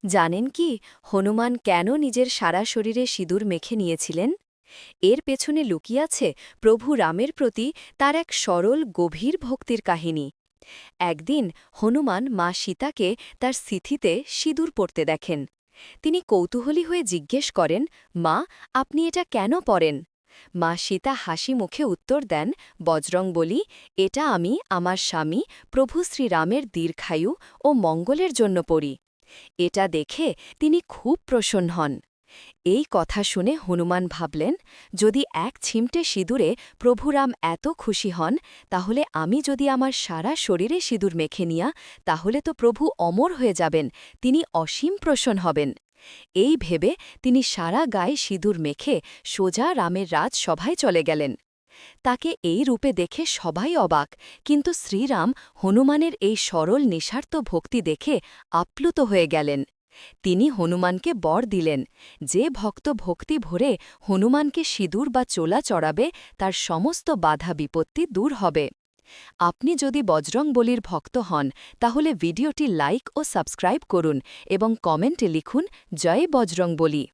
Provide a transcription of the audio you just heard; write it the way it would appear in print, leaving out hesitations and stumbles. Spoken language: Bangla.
জানেন কি হনুমান কেন নিজের সারা শরীরে সিঁদুর মেখে নিয়েছিলেন? এর পেছনে লুকিয়ে আছে প্রভু রামের প্রতি তার এক সরল গভীর ভক্তির কাহিনী। একদিন হনুমান মা সীতাকে তার সিথিতে সিঁদুর পরতে দেখেন। তিনি কৌতূহলী হয়ে জিজ্ঞেস করেন, মা, আপনি এটা কেন পরেন? মা সীতা হাসি মুখে উত্তর দেন, বজরংবলী, এটা আমি আমার স্বামী প্রভু শ্রীরামের দীর্ঘায়ু ও মঙ্গলের জন্য পরি। এটা দেখে তিনি খুব প্রসন্ন হন। এই কথা শুনে হনুমান ভাবলেন, যদি এক ছিমটে সিঁদুরে প্রভুরাম এত খুশি হন, তাহলে আমি যদি আমার সারা শরীরে সিঁদুর মেখে নিয়া, তাহলে তো প্রভু অমর হয়ে যাবেন, তিনি অসীম প্রসন্ন হবেন। এই ভেবে তিনি সারা গায়ে সিঁদুর মেখে সোজা রামের রাজসভায় চলে গেলেন। তাকে এই রূপে দেখে সবাই অবাক, কিন্তু শ্রীরাম হনুমানের এই সরল নিঃস্বার্থ ভক্তি দেখে আপ্লুত হয়ে গেলেন। তিনি হনুমানকে বর দিলেন, যে ভক্ত ভক্তি ভরে হনুমানকে সিঁদুর বা চোলা চড়াবে, তার সমস্ত বাধা বিপত্তি দূর হবে। আপনি যদি বজরংবলীর ভক্ত হন, তাহলে ভিডিওটি লাইক ও সাবস্ক্রাইব করুন এবং কমেন্টে লিখুন, জয় বজরংবলী।